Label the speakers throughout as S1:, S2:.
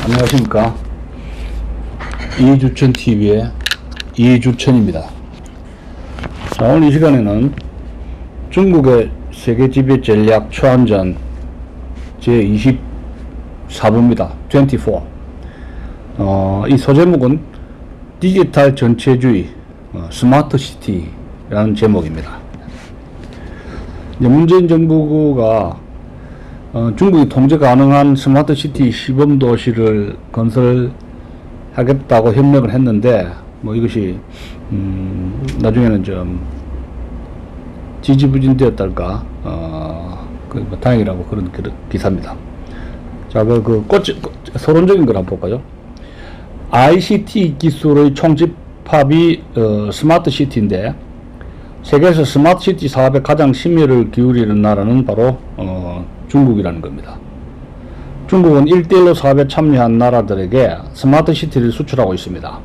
S1: 안녕하십니까. 이주천TV의 이주천입니다. 자, 오늘 이 시간에는 중국의 세계지배 전략 초안전 제24부입니다. 24. 이 소제목은 디지털 전체주의, 스마트 시티라는 제목입니다. 이제 문재인 정부가 중국이 통제 가능한 스마트 시티 시범 도시를 건설하겠다고 협력을 했는데, 이것이 나중에는 좀 지지부진되었달까, 다행이라고 그런 기사입니다. 자, 서론적인 걸 한번 볼까요? ICT 기술의 총집합이 스마트 시티인데, 세계에서 스마트 시티 사업에 가장 심혈을 기울이는 나라는 바로 중국이라는 겁니다. 중국은 1대1로 사업에 참여한 나라들에게 스마트 시티를 수출하고 있습니다.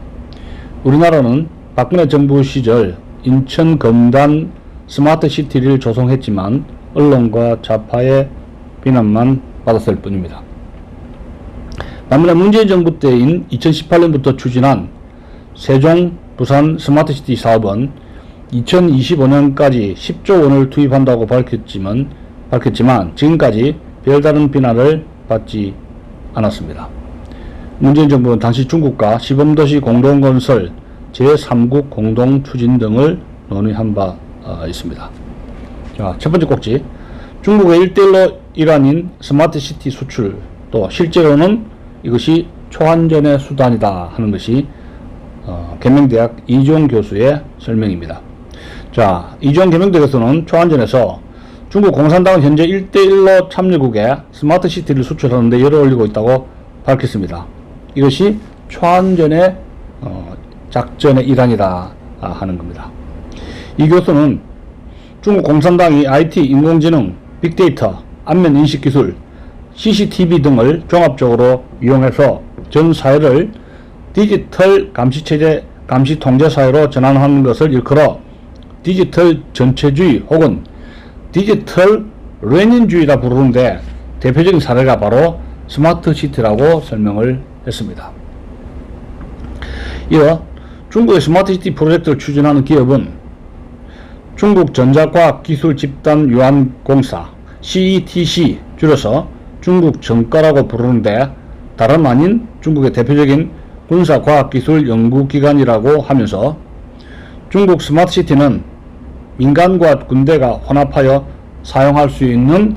S1: 우리나라는 박근혜 정부 시절 인천 검단 스마트 시티를 조성했지만 언론과 좌파의 비난만 받았을 뿐입니다. 반면에 문재인 정부 때인 2018년부터 추진한 세종 부산 스마트 시티 사업은 2025년까지 10조 원을 투입한다고 밝혔지만 지금까지 별다른 비난을 받지 않았습니다. 문재인 정부는 당시 중국과 시범도시 공동건설, 제3국 공동추진 등을 논의한 바 있습니다. 자, 첫 번째 꼭지. 중국의 1대1로 일환인 스마트 시티 수출, 또 실제로는 이것이 초안전의 수단이다 하는 것이 계명대학 이종 교수의 설명입니다. 자, 이종 계명대학에서는 초안전에서 중국 공산당은 현재 1대1로 참여국에 스마트 시티를 수출하는데 열을 올리고 있다고 밝혔습니다. 이것이 초안전의 작전의 일환이다 하는 겁니다. 이 교수는 중국 공산당이 IT, 인공지능, 빅데이터, 안면인식기술, CCTV 등을 종합적으로 이용해서 전 사회를 디지털 감시체제, 감시통제사회로 전환하는 것을 일컬어 디지털 전체주의 혹은 디지털 레닌주의라 부르는데, 대표적인 사례가 바로 스마트 시티라고 설명을 했습니다. 이어 중국의 스마트 시티 프로젝트를 추진하는 기업은 중국 전자과학기술집단유한공사 CETC, 줄여서 중국 정과라고 부르는데 다름 아닌 중국의 대표적인 군사과학기술연구기관이라고 하면서, 중국 스마트 시티는 민간과 군대가 혼합하여 사용할 수 있는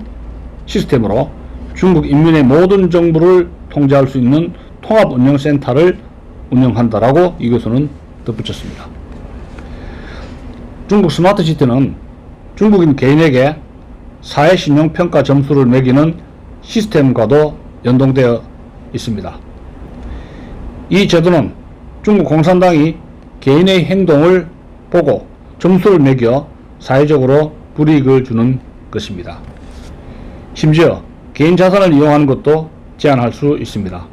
S1: 시스템으로 중국 인민의 모든 정보를 통제할 수 있는 통합운영센터를 운영한다라고 이 교수는 덧붙였습니다. 중국 스마트 시티는 중국인 개인에게 사회신용평가 점수를 매기는 시스템과도 연동되어 있습니다. 이 제도는 중국 공산당이 개인의 행동을 보고 점수를 매겨 사회적으로 불이익을 주는 것입니다. 심지어 개인 자산을 이용하는 것도 제한할 수 있습니다.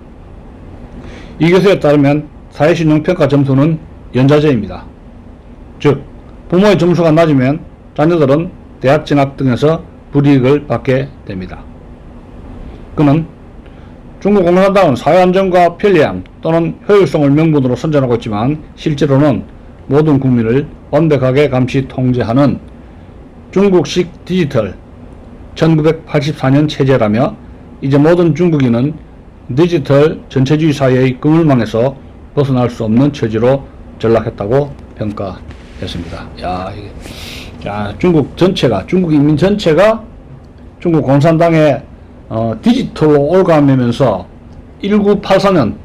S1: 이 교수에 따르면 사회신용평가 점수는 연좌제입니다. 즉, 부모의 점수가 낮으면 자녀들은 대학 진학 등에서 불이익을 받게 됩니다. 그는 중국 공산당은 사회안전과 편리함 또는 효율성을 명분으로 선전하고 있지만 실제로는 모든 국민을 완벽하게 감시 통제하는 중국식 디지털 1984년 체제라며, 이제 모든 중국인은 디지털 전체주의 사회의 그물망에서 벗어날 수 없는 처지로 전락했다고 평가했습니다. 중국 전체가, 중국 인민 전체가 중국 공산당의 디지털로 올가매면서 1984년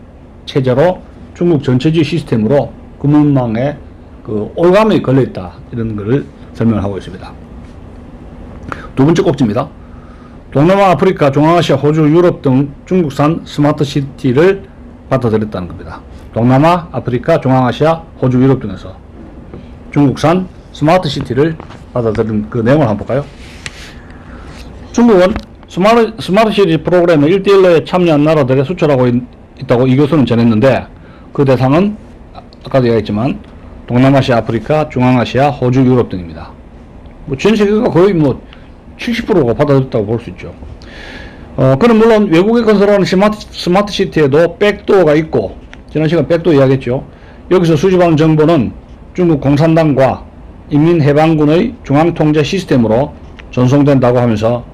S1: 체제로 중국 전체주의 시스템으로 그물망에 올가매에 걸려있다, 이런 것을 설명하고 있습니다. 두 번째 꼭지입니다. 동남아, 아프리카, 중앙아시아, 호주, 유럽 등 중국산 스마트 시티를 받아들였다는 겁니다. 동남아, 아프리카, 중앙아시아, 호주, 유럽 등에서 중국산 스마트 시티를 받아들인 그 내용을 한번 볼까요? 중국은 스마트 시티 프로그램에 1대1로에 참여한 나라들에 수출하고 있다고 이 교수는 전했는데, 그 대상은 아까도 얘기했지만 동남아시아, 아프리카, 중앙아시아, 호주, 유럽 등입니다. 전 세계가 거의 70%가 받아들였다고 볼 수 있죠. 그는 물론 외국에 건설하는 스마트 시티에도 백도어가 있고, 지난 시간 백도어 이야기했죠. 여기서 수집하는 정보는 중국 공산당과 인민해방군의 중앙통제 시스템으로 전송된다고 하면서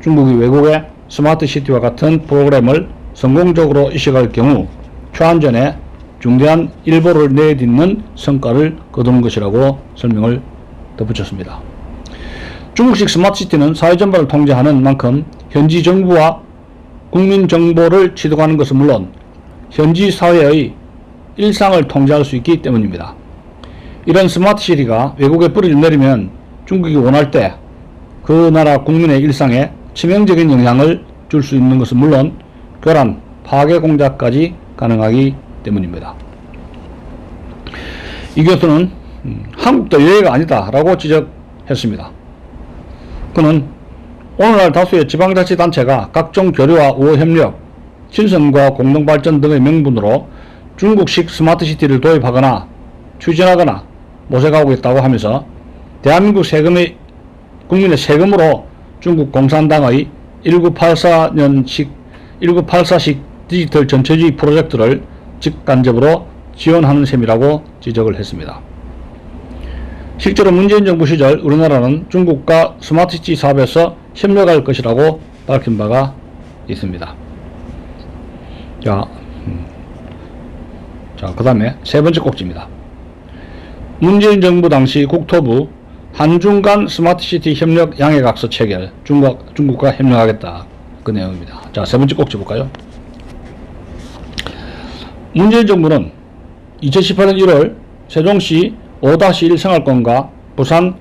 S1: 중국이 외국의 스마트 시티와 같은 프로그램을 성공적으로 이식할 경우 초안전에 중대한 일보를 내딛는 성과를 거두는 것이라고 설명을 덧붙였습니다. 중국식 스마트 시티는 사회 전반을 통제하는 만큼 현지 정부와 국민 정보를 취득하는 것은 물론 현지 사회의 일상을 통제할 수 있기 때문입니다. 이런 스마트 시티가 외국에 뿌리를 내리면 중국이 원할 때 그 나라 국민의 일상에 치명적인 영향을 줄 수 있는 것은 물론 교란, 파괴 공작까지 가능하기 때문입니다. 이 교수는 한국도 예외가 아니다 라고 지적했습니다. 그는 오늘날 다수의 지방자치단체가 각종 교류와 우호협력, 친선과 공동발전 등의 명분으로 중국식 스마트시티를 도입하거나 추진하거나 모색하고 있다고 하면서 대한민국 국민의 세금으로 중국 공산당의 1984식 디지털 전체주의 프로젝트를 직간접으로 지원하는 셈이라고 지적을 했습니다. 실제로 문재인 정부 시절 우리나라는 중국과 스마트시티 사업에서 협력할 것이라고 밝힌 바가 있습니다. 자, 그 다음에 세 번째 꼭지입니다. 문재인 정부 당시 국토부 한중 간 스마트시티 협력 양해각서 체결, 중국과 협력하겠다. 그 내용입니다. 자, 세 번째 꼭지 볼까요? 문재인 정부는 2018년 1월 세종시 5-1 생활권과 부산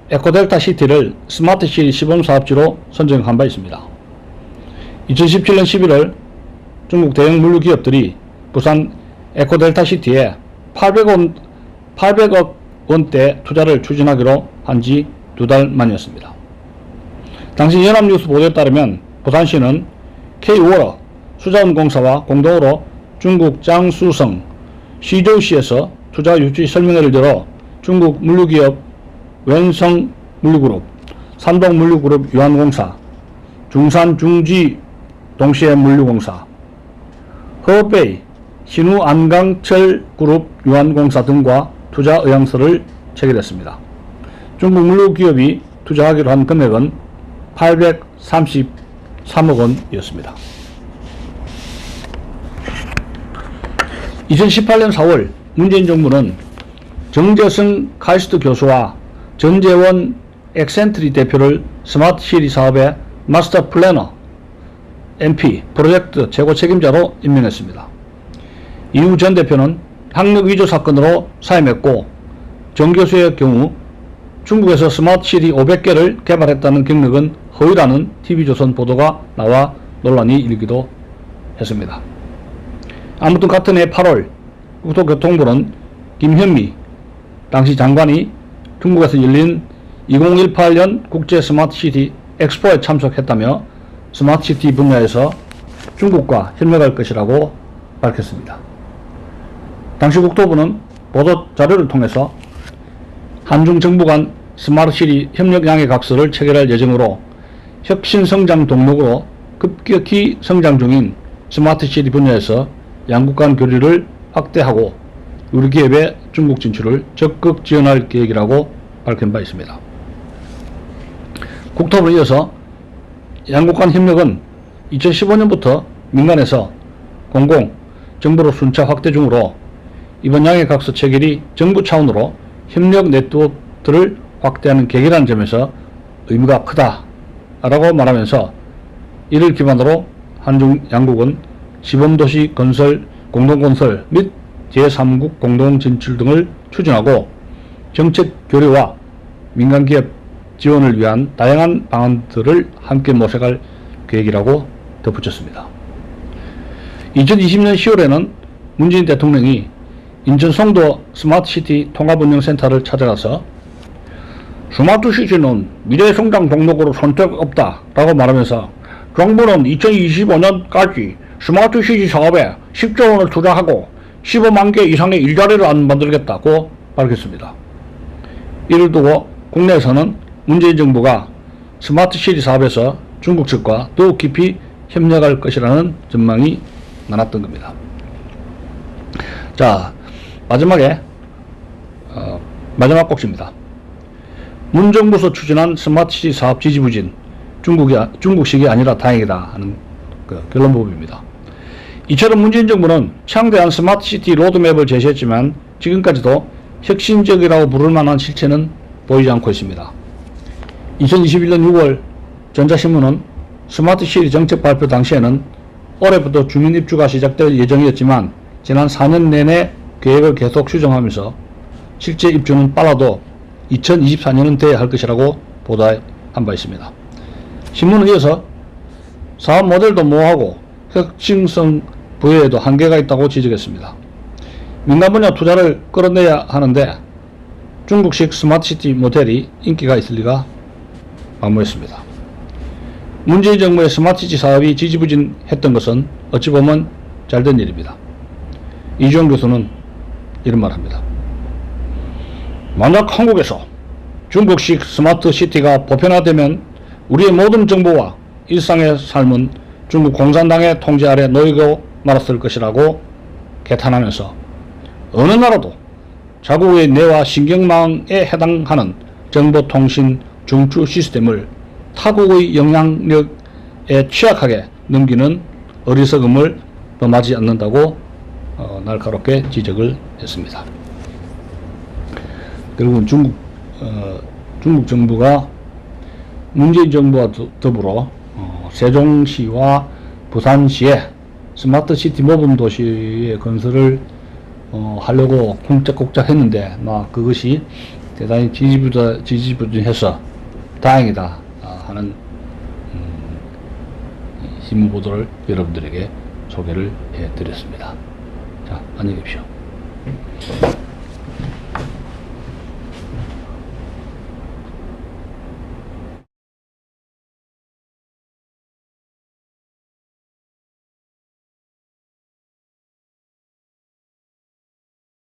S1: 에코델타 시티를 스마트시티 시범사업지로 선정한 바 있습니다. 2017년 11월 중국 대형 물류기업들이 부산 에코델타 시티에 800억 원대 투자를 추진하기로 한 지 2달 만이었습니다. 당시 연합뉴스 보도에 따르면 부산시는 K-워러 수자원공사와 공동으로 중국 장수성 시저우시에서 투자 유치 설명회를 열어 중국 물류기업 웬성 물류그룹, 산동 물류그룹 유한공사, 중산 중지 동시에 물류공사, 허베이 신우 안강철 그룹 유한공사 등과 투자 의향서를 체결했습니다. 중국 물류기업이 투자하기로 한 금액은 833억 원이었습니다. 2018년 4월 문재인 정부는 정재승 카이스트 교수와 전재원 엑센트리 대표를 스마트시티 사업의 마스터 플래너 MP 프로젝트 최고 책임자로 임명했습니다. 이후 전 대표는 학력 위조 사건으로 사임했고, 정 교수의 경우 중국에서 스마트시티 500개를 개발했다는 경력은 허위라는 TV조선 보도가 나와 논란이 일기도 했습니다. 아무튼 같은 해 8월 국토교통부는 김현미 당시 장관이 중국에서 열린 2018년 국제 스마트시티 엑스포에 참석했다며 스마트시티 분야에서 중국과 협력할 것이라고 밝혔습니다. 당시 국토부는 보도 자료를 통해서 한중 정부 간 스마트시티 협력 양해 각서를 체결할 예정으로 혁신 성장 동력으로 급격히 성장 중인 스마트시티 분야에서 양국 간 교류를 확대하고 우리 기업의 중국 진출을 적극 지원할 계획이라고 밝힌 바 있습니다. 국토부에 이어서 양국 간 협력은 2015년부터 민간에서 공공, 정부로 순차 확대 중으로 이번 양해각서 체결이 정부 차원으로 협력 네트워크를 확대하는 계기라는 점에서 의미가 크다라고 말하면서 이를 기반으로 한중 양국은 시범도시 건설, 공동건설 및 제3국 공동진출 등을 추진하고 정책 교류와 민간기업 지원을 위한 다양한 방안들을 함께 모색할 계획이라고 덧붙였습니다. 2020년 10월에는 문재인 대통령이 인천 송도 스마트시티 통합운영센터를 찾아가서 스마트시티는 미래 성장 동력으로 선택 없다 라고 말하면서 정부는 2025년까지 스마트시티 사업에 10조 원을 투자하고 15만 개 이상의 일자리를 만들겠다고 밝혔습니다. 이를 두고 국내에서는 문재인 정부가 스마트시티 사업에서 중국 측과 더욱 깊이 협력할 것이라는 전망이 많았던 겁니다. 자, 마지막에 마지막 꼭지입니다. 문정부에서 추진한 스마트시티 사업 지지부진 중국식이 아니라 다행이다 하는 그 결론 부분입니다. 이처럼 문재인 정부는 창대한 스마트시티 로드맵을 제시했지만 지금까지도 혁신적이라고 부를 만한 실체는 보이지 않고 있습니다. 2021년 6월 전자신문은 스마트시티 정책 발표 당시에는 올해부터 주민 입주가 시작될 예정이었지만 지난 4년 내내 계획을 계속 수정하면서 실제 입주는 빨라도 2024년은 돼야 할 것이라고 보도한 바 있습니다. 신문은 이어서 사업 모델도 모호하고 혁신성 부여에도 한계가 있다고 지적했습니다. 민간 분야 투자를 끌어내야 하는데 중국식 스마트시티 모델이 인기가 있을 리가 만무했습니다. 문재인 정부의 스마트시티 사업이 지지부진했던 것은 어찌 보면 잘된 일입니다. 이주영 교수는 이런 말 합니다. 만약 한국에서 중국식 스마트시티가 보편화되면 우리의 모든 정보와 일상의 삶은 중국 공산당의 통제 아래 놓이고 말았을 것이라고 개탄하면서 어느 나라도 자국의 뇌와 신경망에 해당하는 정보통신 중추 시스템을 타국의 영향력에 취약하게 넘기는 어리석음을 범하지 않는다고 날카롭게 지적을 했습니다. 결국은 중국 정부가 문재인 정부와 더불어 세종시와 부산시에 스마트시티 모범도시의 건설을 하려고 쿵짝쿵짝 했는데 그것이 대단히 지지부진해서 다행이다 하는 신문 보도를 여러분들에게 소개를 해드렸습니다. 자, 안녕히 계십시오.